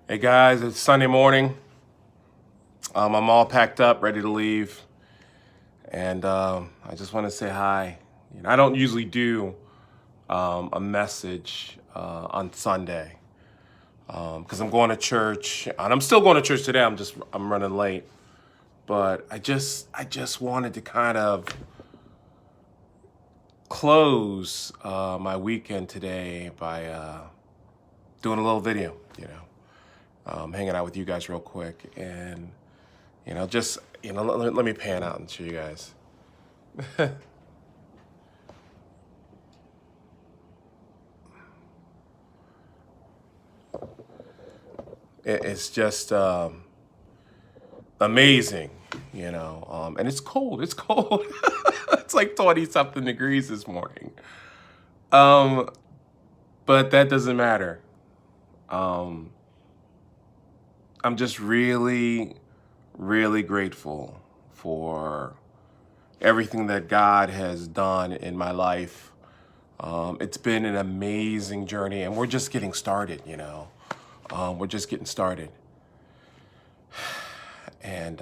Hey guys, it's Sunday morning. I'm all packed up, ready to leave, and I just want to say hi. I don't usually do a message on Sunday because I'm going to church, and I'm still going to church today. I'm running late, but I just wanted to kind of close my weekend today by doing a little video. Hanging out with you guys real quick, and let me pan out and show you guys. It's just amazing, and it's cold. It's cold. It's like 20 something degrees this morning. Um, but that doesn't matter. Um, I'm just really, really grateful for everything that God has done in my life. It's been an amazing journey, and we're just getting started. We're just getting started. And,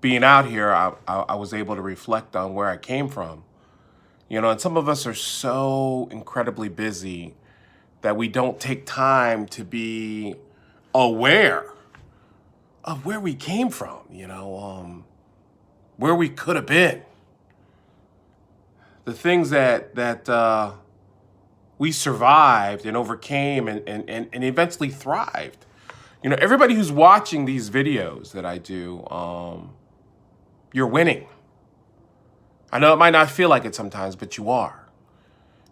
being out here, I was able to reflect on where I came from. And some of us are so incredibly busy that we don't take time to be aware of where we came from, where we could have been, the things that we survived and overcame and eventually thrived. Everybody who's watching these videos that I do, you're winning. I know it might not feel like it sometimes, but you are.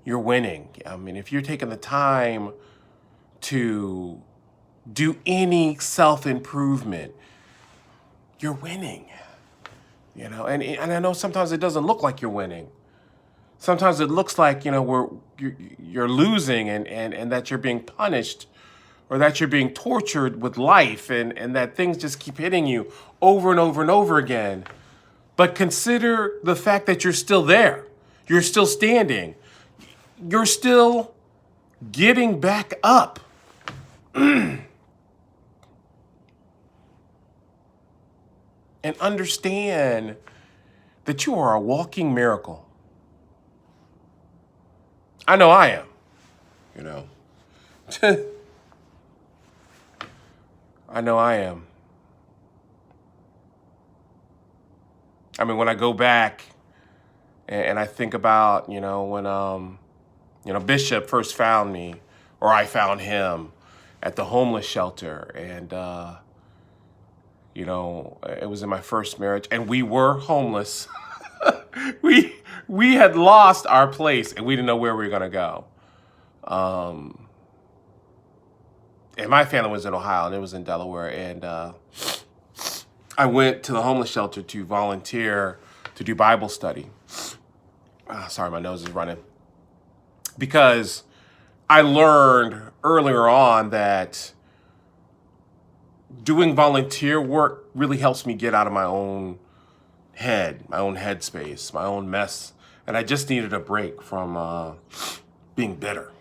You're winning. I mean, if you're taking the time to do any self-improvement, you're winning. And I know sometimes it doesn't look like you're winning. Sometimes it looks like, you're losing and that you're being punished or that you're being tortured with life and that things just keep hitting you over and over and over again. But consider the fact that you're still there. You're still standing. You're still getting back up. And understand that you are a walking miracle. I know I am, you know. I know I am. I mean, when I go back and I think about, when Bishop first found me, or I found him at the homeless shelter, and it was in my first marriage, and we were homeless. we had lost our place, and we didn't know where we were gonna go. And my family was in Ohio, and it was in Delaware, and I went to the homeless shelter to volunteer to do Bible study. Sorry, my nose is running. Because I learned earlier on that doing volunteer work really helps me get out of my own head, my own headspace, my own mess. And I just needed a break from being bitter,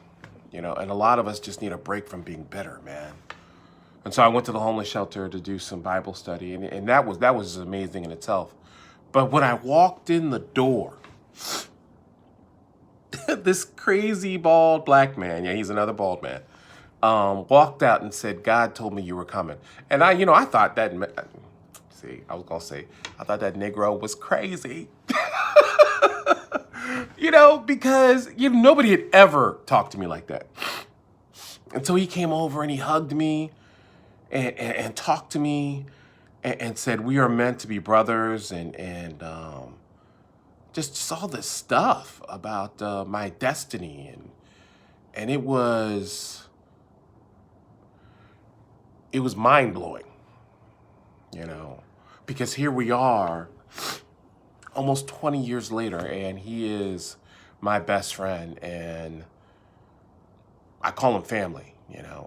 and a lot of us just need a break from being bitter, man. And so I went to the homeless shelter to do some Bible study, and that was amazing in itself. But when I walked in the door, this crazy bald black man, yeah, he's another bald man, walked out and said, "God told me you were coming." And I thought that, I thought that Negro was crazy. Because nobody had ever talked to me like that. And so he came over and he hugged me and talked to me and said, "We are meant to be brothers," and just all this stuff about my destiny, and it was mind blowing, because here we are almost 20 years later, and he is my best friend, and I call him family,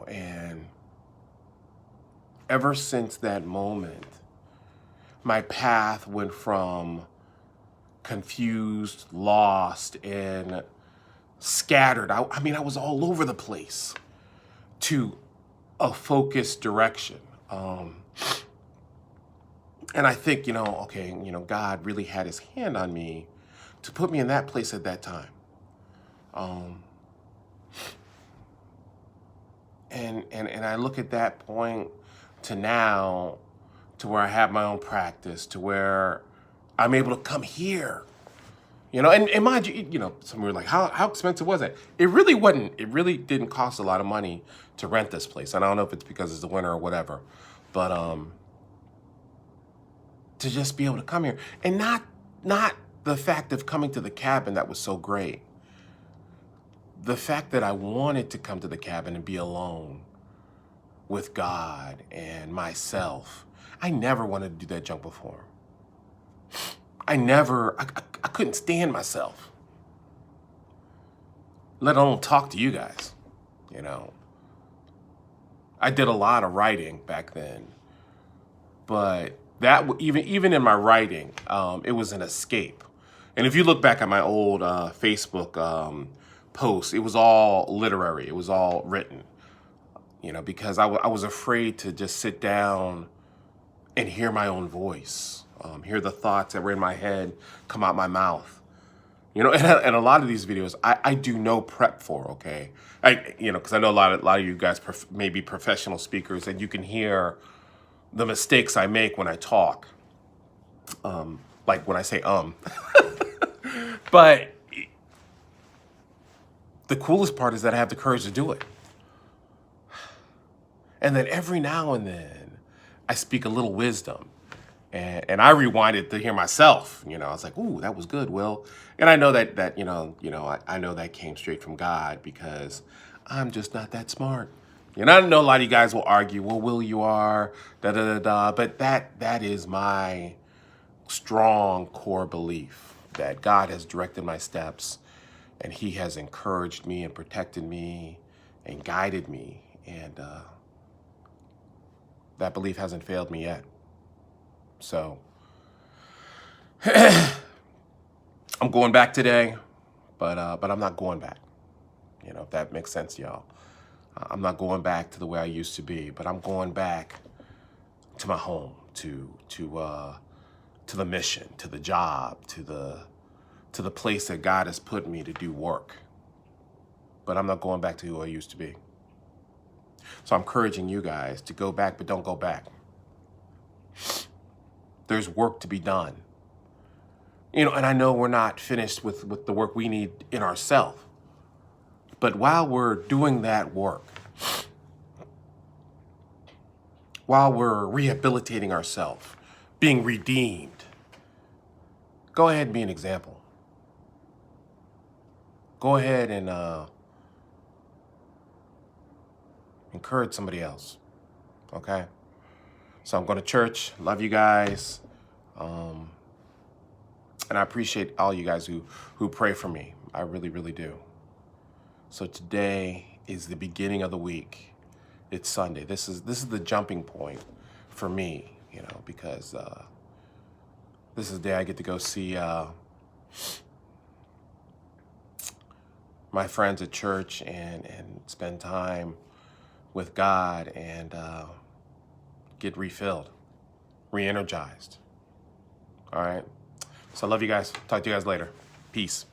and ever since that moment, my path went from confused, lost, and scattered. I mean, I was all over the place to a focused direction. And I think, okay, God really had his hand on me to put me in that place at that time. Um, and I look at that point to now, to where I have my own practice, to where I'm able to come here. And mind you, some were like, how expensive was it? It really wasn't. It really didn't cost a lot of money to rent this place. And I don't know if it's because it's the winter or whatever, but to just be able to come here, and not the fact of coming to the cabin that was so great. The fact that I wanted to come to the cabin and be alone with God and myself. I never wanted to do that junk before. I couldn't stand myself, let alone talk to you guys. I did a lot of writing back then, but even in my writing, it was an escape. And if you look back at my old Facebook posts, it was all literary. It was all written, because I was afraid to just sit down and hear my own voice, hear the thoughts that were in my head come out my mouth. And a lot of these videos I do no prep for, okay? Because I know a lot of you guys may be professional speakers, and you can hear the mistakes I make when I talk, like when I say But the coolest part is that I have the courage to do it. And then every now and then I speak a little wisdom, and I rewind it to hear myself. I was like, "Ooh, that was good, Will." And I know that I know that came straight from God, because I'm just not that smart. I know a lot of you guys will argue, "Well, Will, you are da da da da," but that is my strong core belief that God has directed my steps, and he has encouraged me and protected me and guided me, and that belief hasn't failed me yet. So I'm going back today, but I'm not going back. If that makes sense to y'all. I'm not going back to the way I used to be, but I'm going back to my home, to the mission, to the job, to the place that God has put me to do work. But I'm not going back to who I used to be. So I'm encouraging you guys to go back, but don't go back. There's work to be done. And I know we're not finished with the work we need in ourselves. But while we're doing that work, while we're rehabilitating ourselves, being redeemed, go ahead and be an example. Go ahead and encourage somebody else, okay? So I'm going to church. Love you guys. And I appreciate all you guys who pray for me. I really, really do. So today is the beginning of the week. It's Sunday. This is the jumping point for me, because this is the day I get to go see my friends at church and spend time with God, and get refilled, re-energized. All right. So I love you guys. Talk to you guys later. Peace.